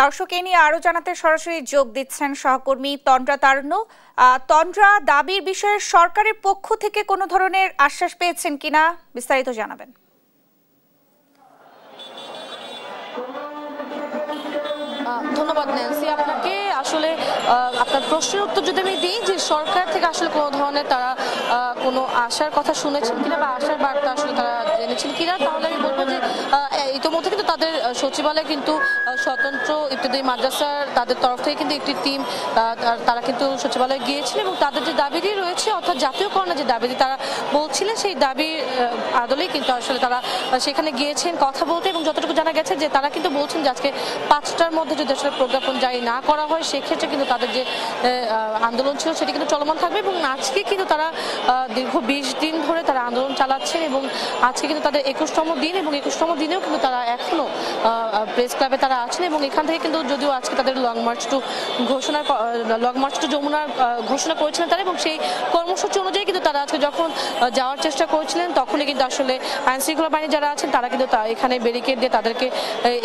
দর্শক এ নিয়ে আরো জানাতে সরাসরি যোগ দিচ্ছেন সহকর্মী তন্দ্রা তারুণ্য। তন্দ্রা, দাবির বিষয়ে সরকারের পক্ষ থেকে কোনো ধরনের আশ্বাস পেয়েছেন কিনা বিস্তারিত জানাবেন। ধন্যবাদ ন্যান্সি আপনাকে। আসলে আপনার প্রশ্নের উত্তর যদি আমি দিই যে সরকার থেকে আসলে কোনো ধরনের তারা কোনো আশার কথা শুনেছেন কিনা বা আশার বার্তা আসলে তারা জেনেছেন কিনা, তাহলে আমি বলবো যে ইতোমধ্যে কিন্তু তাদের সচিবালয়ে কিন্তু স্বতন্ত্র ইবতেদায়ী মাদ্রাসার তাদের তরফ থেকে কিন্তু একটি টিম তারা কিন্তু সচিবালয়ে গিয়েছিল এবং তাদের যে দাবিটি রয়েছে অর্থাৎ জাতীয়করণের যে দাবিটি তারা বলছিলেন সেই দাবির আদলেই কিন্তু আসলে তারা সেখানে গিয়েছেন কথা বলতে। এবং যতটুকু জানা গেছে যে তারা কিন্তু বলছেন যে আজকে 5টার মধ্যে যদি আসলে প্রজ্ঞাপন জারি না করা হয় সেক্ষেত্রে কিন্তু তাদের যে আন্দোলন ছিল সেটি কিন্তু চলমান থাকবে। এবং আজকে কিন্তু তারা দীর্ঘ 20 দিন ধরে তারা আন্দোলন চালাচ্ছেন এবং আজকে কিন্তু তাদের 21তম দিন এবং 21তম দিনেও কিন্তু তারা এখনো প্রেস ক্লাবে তারা আছেন। এবং এখান থেকে কিন্তু যদিও আজকে তাদের লং মার্চ টু যমুনার ঘোষণা করেছিলেন তারা, এবং সেই কর্মসূচি অনুযায়ী কিন্তু তারা আজকে যখন যাওয়ার চেষ্টা করেছিলেন তখনই কিন্তু আসলে আইন শৃঙ্খলা বাহিনী যারা আছেন তারা কিন্তু এখানে ব্যারিকেড দিয়ে তাদেরকে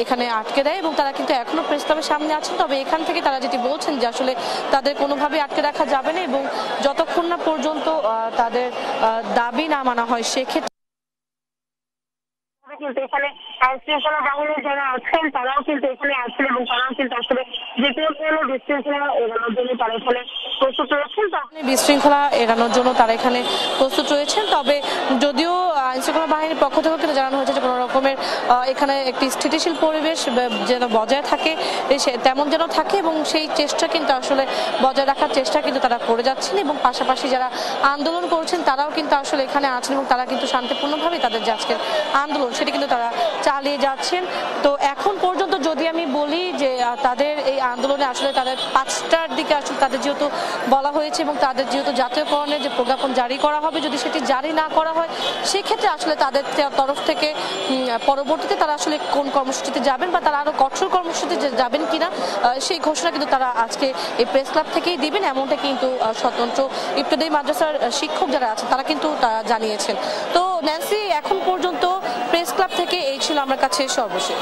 এখানে আটকে দেয় এবং তারা কিন্তু এখনো প্রেস ক্লাবের সামনে আছেন। তবে এখান থেকে তারা যেটি বলছেন যে আসলে তাদের কোনোভাবে আটকে রাখা যাবে না এবং যতক্ষণ না পর্যন্ত তাদের দাবি না মানা হয় সেক্ষেত্রে কিন্তু এখানে আইনশৃঙ্খলা বাহিনীর যারা আছেন তারাও কিন্তু এখানে আছেন এবং তারাও কিন্তু আসলে যে কোনো ধরনের বিশৃঙ্খলা এড়ানোর জন্য তারা এখানে প্রস্তুত রয়েছেন। বিশৃঙ্খলা এড়ানোর জন্য তারা এখানে প্রস্তুত রয়েছেন। তবে যদিও আইনশৃঙ্খলা বাহিনীর পক্ষ থেকেও কিন্তু জানানো হয়েছে যে কোনো রকমের এখানে একটি স্থিতিশীল পরিবেশ যেন বজায় থাকে তেমন যেন থাকে এবং সেই চেষ্টা কিন্তু আসলে বজায় রাখার চেষ্টা কিন্তু তারা করে যাচ্ছেন। এবং পাশাপাশি যারা আন্দোলন করছেন তারাও কিন্তু আসলে এখানে আছেন এবং তারা কিন্তু শান্তিপূর্ণভাবে তাদের যে আজকের আন্দোলন সেটি কিন্তু তারা চালিয়ে যাচ্ছেন। তো এখন পর্যন্ত যদি আমি বলি যে তাদের এই আন্দোলনে আসলে তাদের 5টার দিকে আসলে তাদের যেহেতু বলা হয়েছে এবং তাদের যেহেতু জাতীয়করণের যে প্রজ্ঞাপন জারি করা হবে যদি সেটি জারি না করা হয় সেক্ষেত্রে আসলে তাদের তরফ থেকে পরবর্তীতে তারা আসলে কোন কর্মসূচিতে যাবেন বা তারা আরো কঠোর কর্মসূচিতে যাবেন কিনা সেই ঘোষণা কিন্তু তারা আজকে এই প্রেস ক্লাব থেকেই দিবেন, এমনটা কিন্তু স্বতন্ত্র ইবতেদায়ী মাদ্রাসার শিক্ষক যারা আছেন তারা কিন্তু জানিয়েছেন। তো ন্যান্সি, এখন পর্যন্ত প্রেস ক্লাব থেকে এই ছিল আমার কাছে সর্বশেষ।